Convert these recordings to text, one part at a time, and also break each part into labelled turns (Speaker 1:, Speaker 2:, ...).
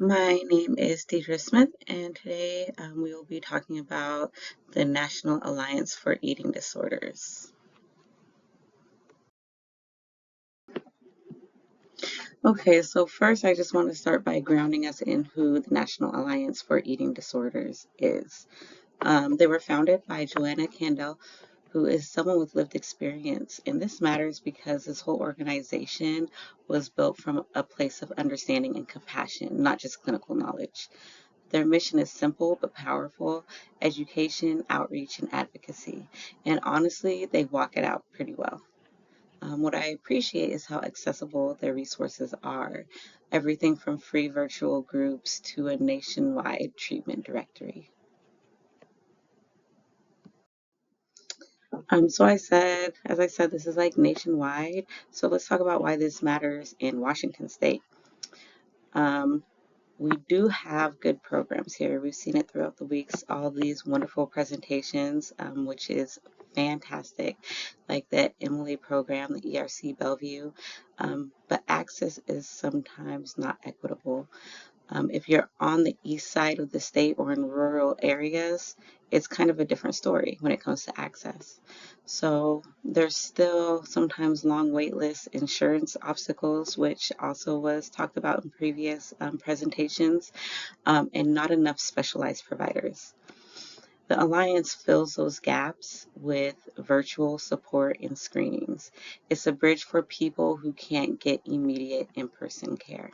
Speaker 1: My name is Deidre Smith, and today we will be talking about the National Alliance for Eating Disorders. Okay, so first I just want to start by grounding us in who the National Alliance for Eating Disorders is. They were founded by Joanna Candell, who is someone with lived experience. And this matters because this whole organization was built from a place of understanding and compassion, not just clinical knowledge. Their mission is simple but powerful: education, outreach, and advocacy. And honestly, they walk it out pretty well. What I appreciate is how accessible their resources are. Everything from free virtual groups to a nationwide treatment directory. As I said, this is like nationwide. So let's talk about why this matters in Washington State. Um, We do have good programs here. We've seen it throughout the weeks, all these wonderful presentations, which is fantastic, like the Emily program, the ERC Bellevue. But access is sometimes not equitable. If you're on the east side of the state or in rural areas, it's kind of a different story when it comes to access. So there's still sometimes long wait lists, insurance obstacles, which also was talked about in previous presentations, and not enough specialized providers. The Alliance fills those gaps with virtual support and screenings. It's a bridge for people who can't get immediate in-person care.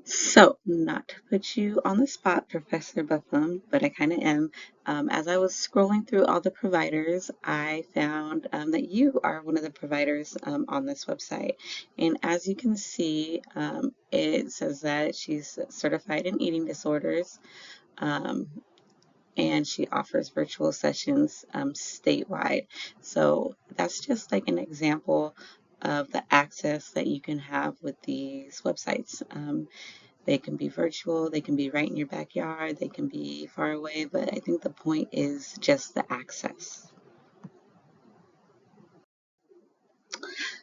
Speaker 1: So, not to put you on the spot, Professor Buffum, but I kind of am. As I was scrolling through all the providers, I found that you are one of the providers on this website. And as you can see, it says that she's certified in eating disorders, um, and she offers virtual sessions statewide. So that's just like an example of the access that you can have with these websites. They can be virtual, they can be right in your backyard, they can be far away, but I think the point is just the access.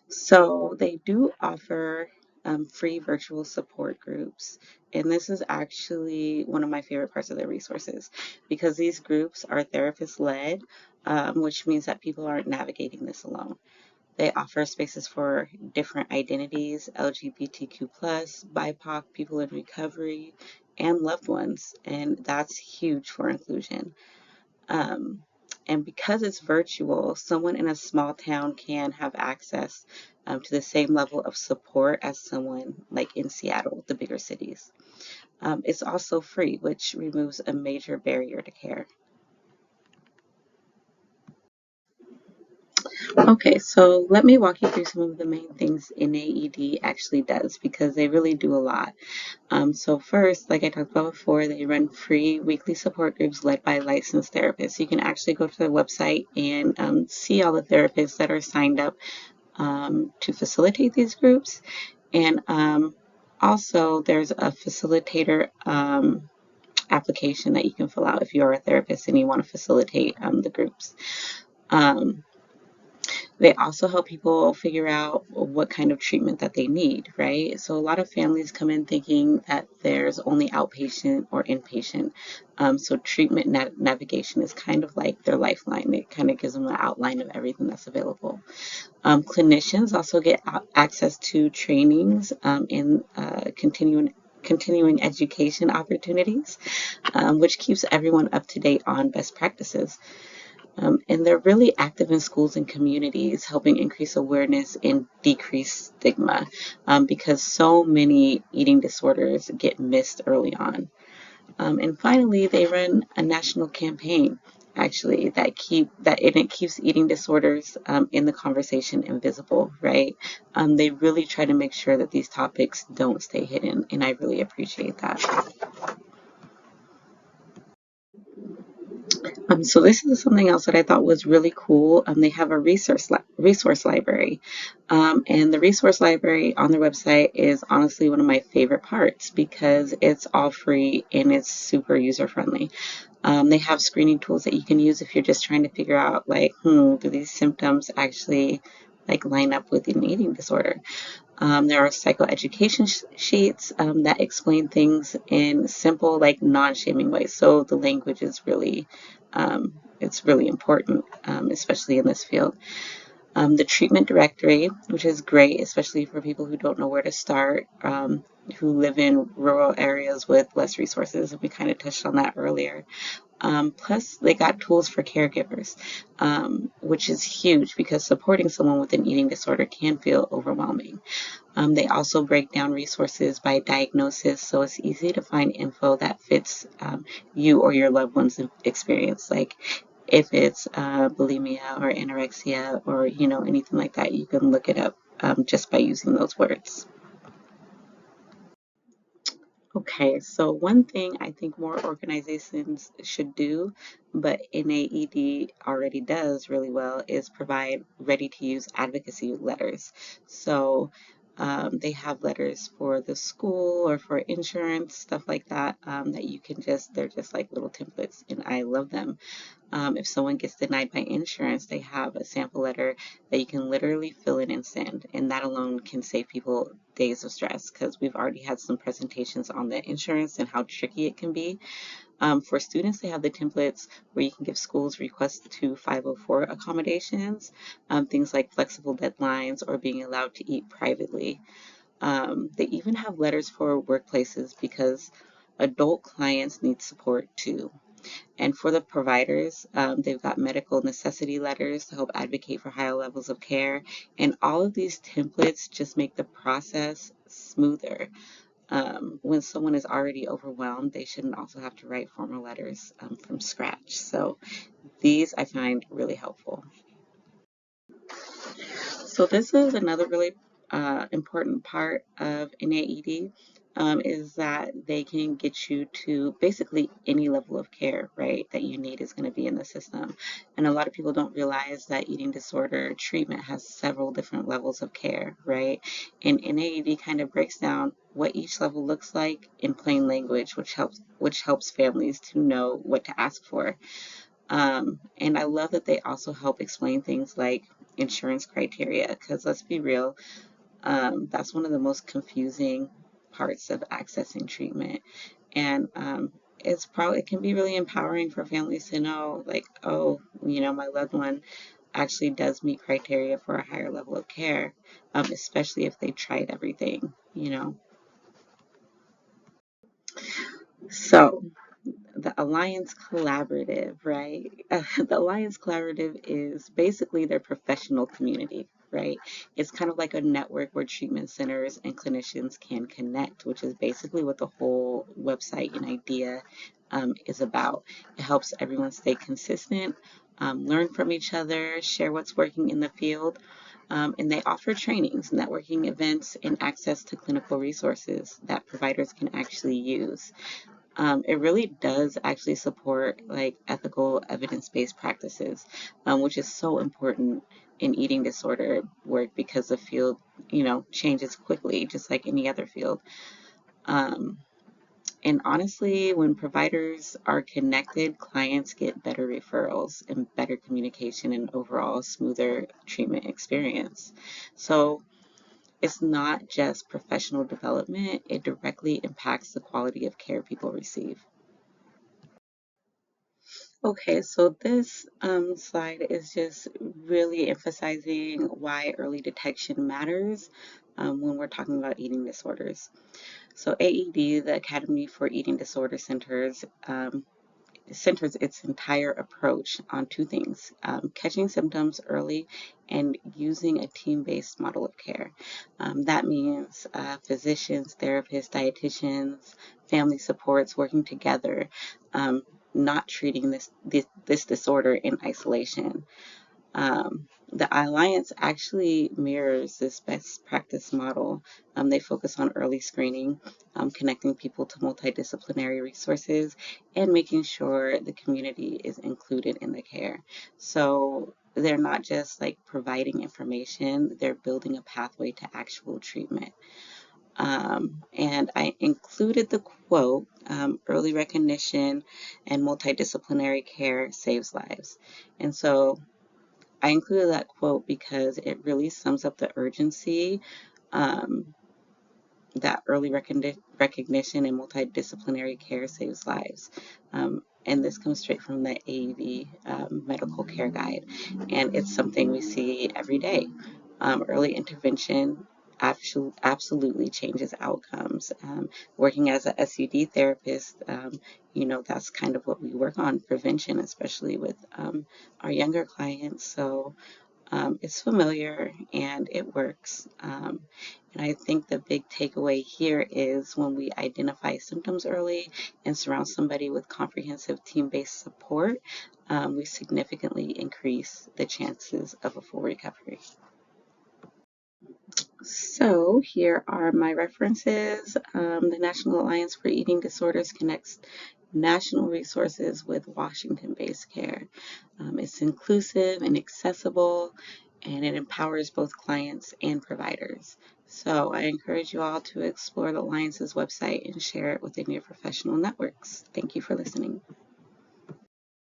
Speaker 1: So they do offer free virtual support groups. And this is actually one of my favorite parts of their resources because these groups are therapist led, which means that people aren't navigating this alone. They offer spaces for different identities: LGBTQ+, BIPOC, people in recovery, and loved ones. And that's huge for inclusion. Um, and because it's virtual, someone in a small town can have access to the same level of support as someone like in Seattle, the bigger cities. It's also free, which removes a major barrier to care. Okay, so let me walk you through some of the main things NAED actually does because they really do a lot. So first, like I talked about before, they run free weekly support groups led by licensed therapists. You can actually go to their website and see all the therapists that are signed up to facilitate these groups. And also, there's a facilitator application that you can fill out if you're a therapist and you want to facilitate the groups. Um, They also help people figure out what kind of treatment that they need, right? So a lot of families come in thinking that there's only outpatient or inpatient. So treatment navigation is kind of like their lifeline. It kind of gives them an outline of everything that's available. Clinicians also get access to trainings and continuing education opportunities, which keeps everyone up to date on best practices. And they're really active in schools and communities, helping increase awareness and decrease stigma because so many eating disorders get missed early on. And finally, they run a national campaign actually and it keeps eating disorders in the conversation invisible, right? They really try to make sure that these topics don't stay hidden, and I really appreciate that. So this is something else that I thought was really cool. They have a resource library, and the resource library on their website is honestly one of my favorite parts because it's all free and it's super user friendly. They have screening tools that you can use if you're just trying to figure out like, do these symptoms actually like line up with an eating disorder? There are psychoeducation sheets that explain things in simple, like non-shaming ways. So the language is really, it's really important, especially in this field. The treatment directory, which is great, especially for people who don't know where to start, who live in rural areas with less resources. We kind of touched on that earlier. Plus, they got tools for caregivers, which is huge because supporting someone with an eating disorder can feel overwhelming. They also break down resources by diagnosis, so it's easy to find info that fits you or your loved one's experience. Like if it's bulimia or anorexia or anything like that, you can look it up just by using those words. Okay, so one thing I think more organizations should do, but NAED already does really well, is provide ready-to-use advocacy letters. So they have letters for the school or for insurance, stuff like that, that you can they're just like little templates, and I love them. If someone gets denied by insurance, they have a sample letter that you can literally fill in and send. And that alone can save people days of stress because we've already had some presentations on the insurance and how tricky it can be. For students, they have the templates where you can give schools requests to 504 accommodations, things like flexible deadlines or being allowed to eat privately. They even have letters for workplaces because adult clients need support too. And for the providers, they've got medical necessity letters to help advocate for higher levels of care. And all of these templates just make the process smoother. When someone is already overwhelmed, they shouldn't also have to write formal letters from scratch. So these I find really helpful. So this is another really important part of NAED, is that they can get you to basically any level of care, right, that you need is going to be in the system. And a lot of people don't realize that eating disorder treatment has several different levels of care, right? And NAED kind of breaks down what each level looks like in plain language, which helps families to know what to ask for. And I love that they also help explain things like insurance criteria, because let's be real, that's one of the most confusing parts of accessing treatment. And it can be really empowering for families to know, like, oh, my loved one actually does meet criteria for a higher level of care, especially if they tried everything. So, the Alliance Collaborative, right? The Alliance Collaborative is basically their professional community, right? It's kind of like a network where treatment centers and clinicians can connect, which is basically what the whole website and idea is about. It helps everyone stay consistent, learn from each other, share what's working in the field. And they offer trainings, networking events, and access to clinical resources that providers can actually use. It really does actually support like ethical evidence-based practices, which is so important in eating disorder work because the field, changes quickly, just like any other field. Um, and honestly, when providers are connected, clients get better referrals and better communication and overall smoother treatment experience. So it's not just professional development, it directly impacts the quality of care people receive. Okay, so this slide is just really emphasizing why early detection matters when we're talking about eating disorders. So AED, the Academy for Eating Disorder Centers, centers its entire approach on two things, catching symptoms early and using a team-based model of care. That means physicians, therapists, dietitians, family supports working together, um, not treating this disorder in isolation. The Alliance actually mirrors this best practice model. They focus on early screening, connecting people to multidisciplinary resources, and making sure the community is included in the care. So they're not just like providing information, they're building a pathway to actual treatment. And I included the quote, early recognition and multidisciplinary care saves lives. And so I included that quote because it really sums up the urgency Um, that early recognition and multidisciplinary care saves lives. And this comes straight from the AEV medical care guide. And it's something we see every day. Early intervention absolutely changes outcomes. Working as a SUD therapist, that's kind of what we work on, prevention, especially with our younger clients. So it's familiar and it works. And I think the big takeaway here is when we identify symptoms early and surround somebody with comprehensive team-based support, we significantly increase the chances of a full recovery. So here are my references. The National Alliance for Eating Disorders connects national resources with Washington-based care. It's inclusive and accessible, and it empowers both clients and providers. So I encourage you all to explore the Alliance's website and share it within your professional networks. Thank you for listening.